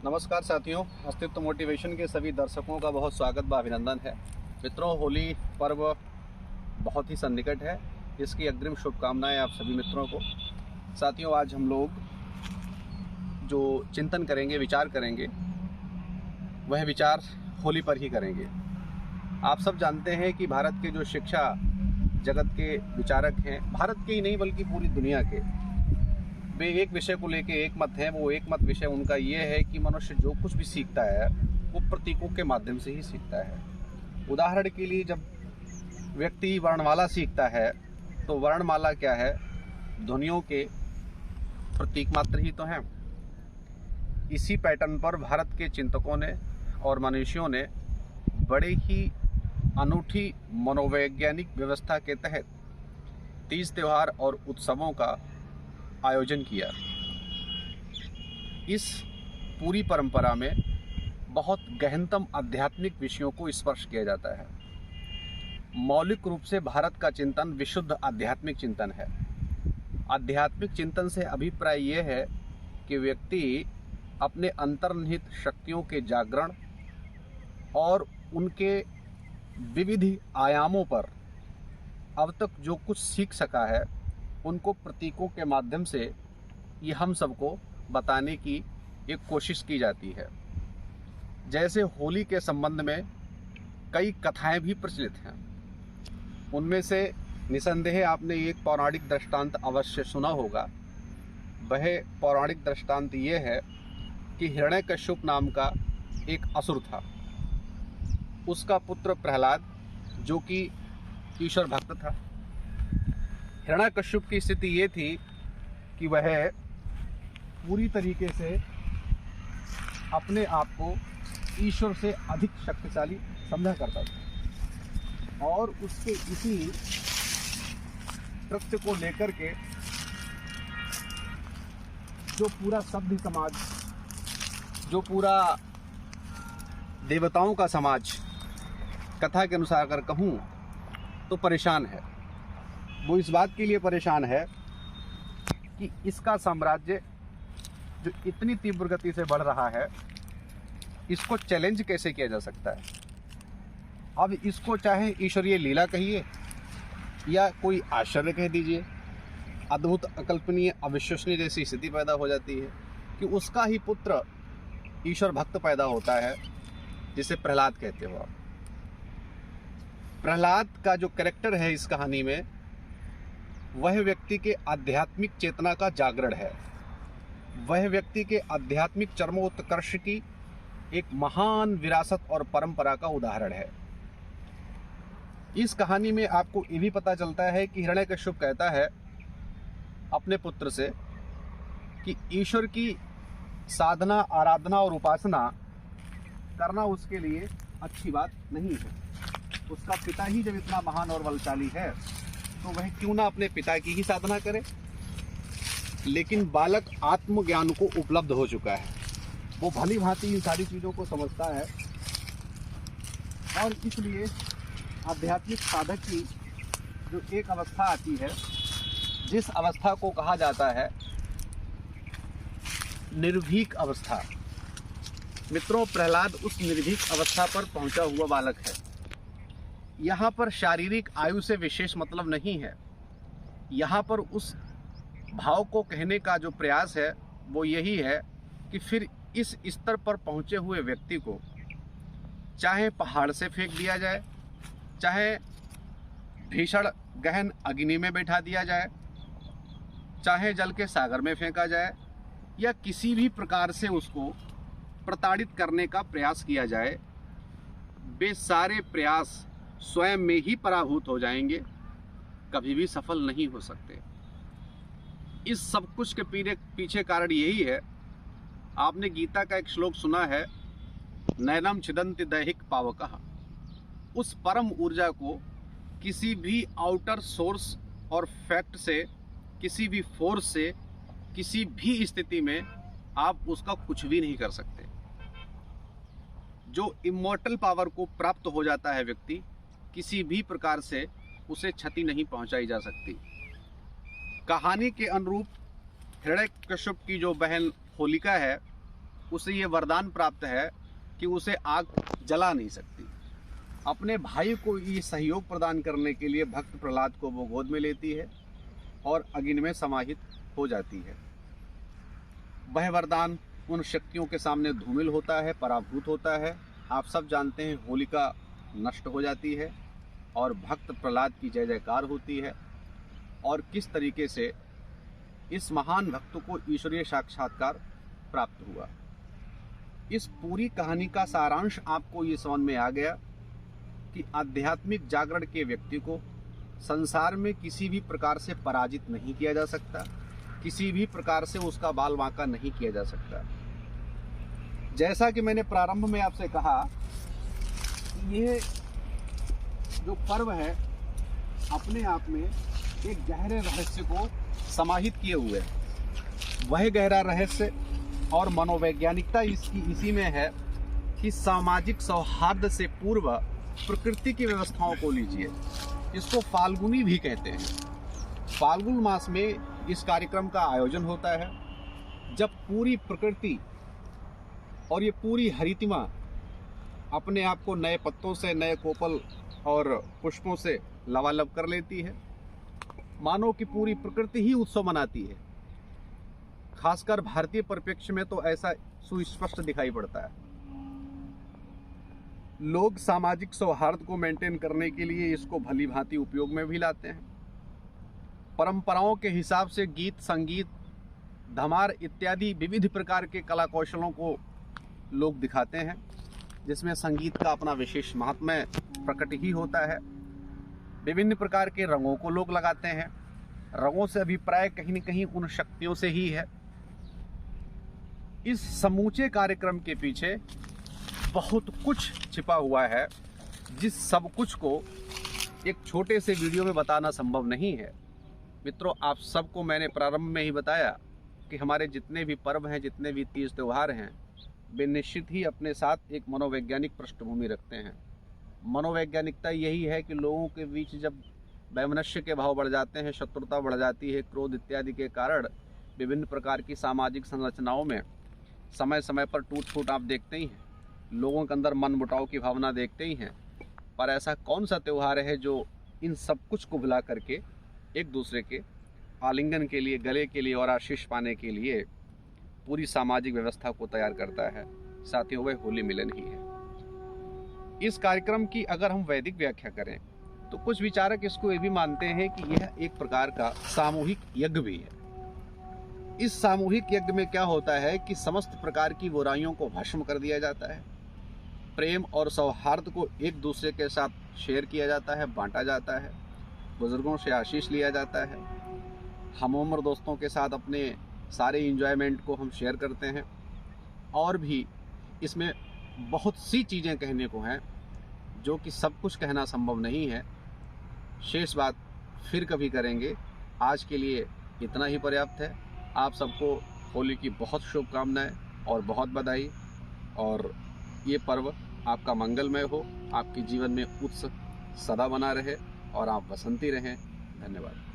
नमस्कार साथियों, अस्तित्व मोटिवेशन के सभी दर्शकों का बहुत स्वागत व अभिनंदन है। मित्रों, होली पर्व बहुत ही सन्निकट है। इसकी अग्रिम शुभकामनाएं आप सभी मित्रों को। साथियों, आज हम लोग जो चिंतन करेंगे, विचार करेंगे, वह विचार होली पर ही करेंगे। आप सब जानते हैं कि भारत के जो शिक्षा जगत के विचारक हैं, भारत के ही नहीं बल्कि पूरी दुनिया के, वे एक विषय को लेकर एक मत हैं। वो एक मत विषय उनका ये है कि मनुष्य जो कुछ भी सीखता है वो प्रतीकों के माध्यम से ही सीखता है। उदाहरण के लिए, जब व्यक्ति वर्णमाला सीखता है तो वर्णमाला क्या है? ध्वनियों के प्रतीक मात्र ही तो हैं। इसी पैटर्न पर भारत के चिंतकों ने और मनुष्यों ने बड़े ही अनूठी मनोवैज्ञानिक व्यवस्था के तहत तीज त्योहार और उत्सवों का आयोजन किया। इस पूरी परंपरा में बहुत गहनतम आध्यात्मिक विषयों को स्पर्श किया जाता है। मौलिक रूप से भारत का चिंतन विशुद्ध आध्यात्मिक चिंतन है। आध्यात्मिक चिंतन से अभिप्राय यह है कि व्यक्ति अपने अंतर्निहित शक्तियों के जागरण और उनके विविध आयामों पर अब तक जो कुछ सीख सका है उनको प्रतीकों के माध्यम से ये हम सबको बताने की एक कोशिश की जाती है। जैसे होली के संबंध में कई कथाएं भी प्रचलित हैं। उनमें से निसंदेह आपने एक पौराणिक दृष्टांत अवश्य सुना होगा। वह पौराणिक दृष्टांत ये है कि हिरण्यकश्यप नाम का एक असुर था। उसका पुत्र प्रहलाद, जो कि ईश्वर भक्त था। हिरण्यकश्यप की स्थिति ये थी कि वह पूरी तरीके से अपने आप को ईश्वर से अधिक शक्तिशाली समझा करता था और उसके इसी कृत्य को लेकर के जो पूरा सभ्य समाज, जो पूरा देवताओं का समाज, कथा के अनुसार अगर कहूँ तो परेशान है। वो इस बात के लिए परेशान है कि इसका साम्राज्य जो इतनी तीव्र गति से बढ़ रहा है, इसको चैलेंज कैसे किया जा सकता है। अब इसको चाहे ईश्वरीय लीला कहिए या कोई आश्चर्य कह दीजिए, अद्भुत, अकल्पनीय, अविश्वसनीय जैसी स्थिति पैदा हो जाती है कि उसका ही पुत्र ईश्वर भक्त पैदा होता है, जिसे प्रहलाद कहते हो आप। प्रहलाद का जो कैरेक्टर है इस कहानी में, वह व्यक्ति के आध्यात्मिक चेतना का जागरण है। वह व्यक्ति के आध्यात्मिक चरमोत्कर्ष की एक महान विरासत और परंपरा का उदाहरण है। इस कहानी में आपको ये भी पता चलता है कि हिरण्यकश्यप कहता है अपने पुत्र से कि ईश्वर की साधना, आराधना और उपासना करना उसके लिए अच्छी बात नहीं है। उसका पिता ही जब इतना महान और बलशाली है तो वह क्यों ना अपने पिता की ही साधना करे। लेकिन बालक आत्मज्ञान को उपलब्ध हो चुका है। वो भली भांति इन सारी चीज़ों को समझता है और इसलिए आध्यात्मिक साधक की जो एक अवस्था आती है, जिस अवस्था को कहा जाता है निर्भीक अवस्था। मित्रों, प्रहलाद उस निर्भीक अवस्था पर पहुंचा हुआ बालक है। यहाँ पर शारीरिक आयु से विशेष मतलब नहीं है। यहाँ पर उस भाव को कहने का जो प्रयास है वो यही है कि फिर इस स्तर पर पहुँचे हुए व्यक्ति को चाहे पहाड़ से फेंक दिया जाए, चाहे भीषण गहन अग्नि में बैठा दिया जाए, चाहे जल के सागर में फेंका जाए, या किसी भी प्रकार से उसको प्रताड़ित करने का प्रयास किया जाए, वे सारे प्रयास स्वयं में ही पराभूत हो जाएंगे, कभी भी सफल नहीं हो सकते। इस सब कुछ के पीछे कारण यही है। आपने गीता का एक श्लोक सुना है, नैनम छिदन्ति दैहिक पावकः। उस परम ऊर्जा को किसी भी आउटर सोर्स और फैक्ट से, किसी भी फोर्स से, किसी भी स्थिति में आप उसका कुछ भी नहीं कर सकते। जो इमॉर्टल पावर को प्राप्त हो जाता है व्यक्ति, किसी भी प्रकार से उसे क्षति नहीं पहुंचाई जा सकती। कहानी के अनुरूप हिरण्यकश्यप की जो बहन होलिका है, उसे ये वरदान प्राप्त है कि उसे आग जला नहीं सकती। अपने भाई को ये सहयोग प्रदान करने के लिए भक्त प्रहलाद को वो गोद में लेती है और अग्नि में समाहित हो जाती है। वह वरदान उन शक्तियों के सामने धूमिल होता है, पराभूत होता है। आप सब जानते हैं होलिका नष्ट हो जाती है और भक्त प्रहलाद की जय जयकार होती है और किस तरीके से इस महान भक्त को ईश्वरीय साक्षात्कार प्राप्त हुआ। इस पूरी कहानी का सारांश आपको ये समझ में आ गया कि आध्यात्मिक जागरण के व्यक्ति को संसार में किसी भी प्रकार से पराजित नहीं किया जा सकता, किसी भी प्रकार से उसका बाल बांका नहीं किया जा सकता। जैसा कि मैंने प्रारंभ में आपसे कहा, ये जो पर्व है अपने आप में एक गहरे रहस्य को समाहित किए हुए है। वह गहरा रहस्य और मनोवैज्ञानिकता इसी में है कि सामाजिक सौहार्द से पूर्व प्रकृति की व्यवस्थाओं को लीजिए। इसको फाल्गुनी भी कहते हैं। फाल्गुन मास में इस कार्यक्रम का आयोजन होता है, जब पूरी प्रकृति और ये पूरी हरितिमा अपने आप को नए पत्तों से, नए कोपल और पुष्पों से लबालब कर लेती है। मानो कि पूरी प्रकृति ही उत्सव मनाती है। खासकर भारतीय परिप्रेक्ष्य में तो ऐसा सुस्पष्ट दिखाई पड़ता है। लोग सामाजिक सौहार्द को मेंटेन करने के लिए इसको भली भांति उपयोग में भी लाते हैं। परंपराओं के हिसाब से गीत, संगीत, धमार इत्यादि विविध प्रकार के कला कौशलों को लोग दिखाते हैं, जिसमें संगीत का अपना विशेष महात्म्य प्रकट ही होता है। विभिन्न प्रकार के रंगों को लोग लगाते हैं। रंगों से अभिप्राय कहीं न कहीं उन शक्तियों से ही है। इस समूचे कार्यक्रम के पीछे बहुत कुछ छिपा हुआ है, जिस सब कुछ को एक छोटे से वीडियो में बताना संभव नहीं है। मित्रों, आप सबको मैंने प्रारंभ में ही बताया कि हमारे जितने भी पर्व हैं, जितने भी तीज त्यौहार हैं, वे निश्चित ही अपने साथ एक मनोवैज्ञानिक पृष्ठभूमि रखते हैं। मनोवैज्ञानिकता यही है कि लोगों के बीच जब वैमनस्य के भाव बढ़ जाते हैं, शत्रुता बढ़ जाती है, क्रोध इत्यादि के कारण विभिन्न प्रकार की सामाजिक संरचनाओं में समय समय पर टूट फूट आप देखते ही हैं। लोगों के अंदर मन मुटाव की भावना देखते ही हैं। पर ऐसा कौन सा त्यौहार है जो इन सब कुछ को भुला करके एक दूसरे के आलिंगन के लिए, गले के लिए और आशीष पाने के लिए पूरी सामाजिक व्यवस्था को तैयार करता है? साथियों, वह होली मिलन ही है। इस कार्यक्रम की अगर हम वैदिक व्याख्या करें तो कुछ विचारक इसको ये भी मानते हैं कि यह एक प्रकार का सामूहिक यज्ञ भी है। इस सामूहिक यज्ञ में क्या होता है कि समस्त प्रकार की बुराइयों को भस्म कर दिया जाता है, प्रेम और सौहार्द को एक दूसरे के साथ शेयर किया जाता है, बांटा जाता है, बुजुर्गों से आशीष लिया जाता है, हम उम्र दोस्तों के साथ अपने सारे इंजॉयमेंट को हम शेयर करते हैं। और भी इसमें बहुत सी चीज़ें कहने को हैं जो कि सब कुछ कहना संभव नहीं है। शेष बात फिर कभी करेंगे। आज के लिए इतना ही पर्याप्त है। आप सबको होली की बहुत शुभकामनाएं और बहुत बधाई, और ये पर्व आपका मंगलमय हो, आपके जीवन में उत्सव सदा बना रहे और आप बसंती रहें। धन्यवाद।